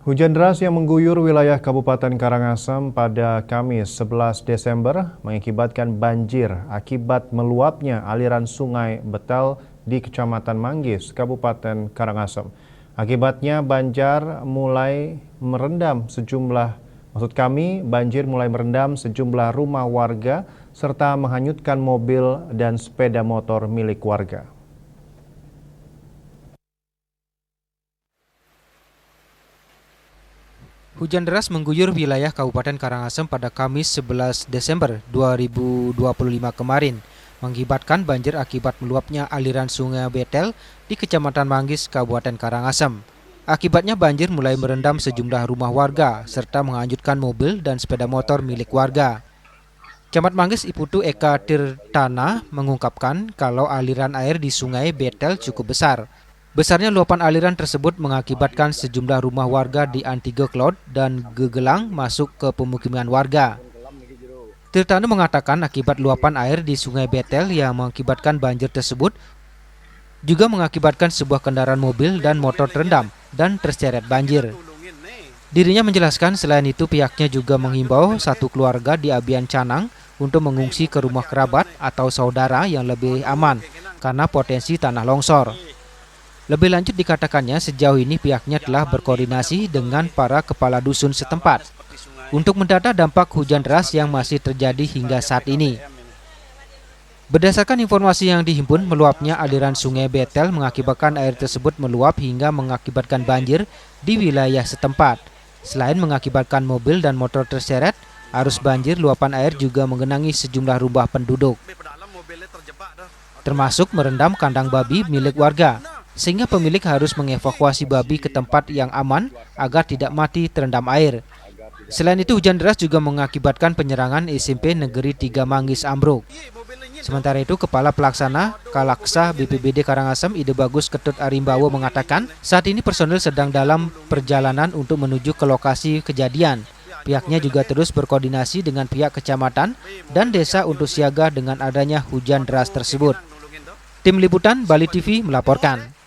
Hujan deras yang mengguyur wilayah Kabupaten Karangasem pada Kamis 11 Desember mengakibatkan banjir akibat meluapnya aliran sungai Betel di Kecamatan Manggis, Kabupaten Karangasem. Akibatnya banjir mulai merendam sejumlah rumah warga serta menghanyutkan mobil dan sepeda motor milik warga. Hujan deras mengguyur wilayah Kabupaten Karangasem pada Kamis 11 Desember 2025 kemarin, mengakibatkan banjir akibat meluapnya aliran sungai Betel di Kecamatan Manggis, Kabupaten Karangasem. Akibatnya banjir mulai merendam sejumlah rumah warga, serta menghanyutkan mobil dan sepeda motor milik warga. Camat Manggis Iputu Eka Tirtana mengungkapkan kalau aliran air di sungai Betel cukup besar. Besarnya luapan aliran tersebut mengakibatkan sejumlah rumah warga di Antigeklod dan Gegelang masuk ke pemukiman warga. Tirtana mengatakan akibat luapan air di sungai Betel yang mengakibatkan banjir tersebut juga mengakibatkan sebuah kendaraan mobil dan motor terendam dan terseret banjir. Dirinya menjelaskan selain itu pihaknya juga menghimbau satu keluarga di Abian Canang untuk mengungsi ke rumah kerabat atau saudara yang lebih aman karena potensi tanah longsor. Lebih lanjut dikatakannya sejauh ini pihaknya telah berkoordinasi dengan para kepala dusun setempat untuk mendata dampak hujan deras yang masih terjadi hingga saat ini. Berdasarkan informasi yang dihimpun, meluapnya aliran sungai Betel mengakibatkan air tersebut meluap hingga mengakibatkan banjir di wilayah setempat. Selain mengakibatkan mobil dan motor terseret, arus banjir luapan air juga menggenangi sejumlah rumah penduduk, termasuk merendam kandang babi milik warga, sehingga pemilik harus mengevakuasi babi ke tempat yang aman agar tidak mati terendam air. Selain itu, hujan deras juga mengakibatkan penyerangan SMP Negeri 3 Manggis ambruk. Sementara itu, Kepala Pelaksana Kalaksa BPBD Karangasem Ide Bagus Ketut Arimbawo mengatakan saat ini personil sedang dalam perjalanan untuk menuju ke lokasi kejadian. Pihaknya juga terus berkoordinasi dengan pihak kecamatan dan desa untuk siaga dengan adanya hujan deras tersebut. Tim Liputan Bali TV melaporkan.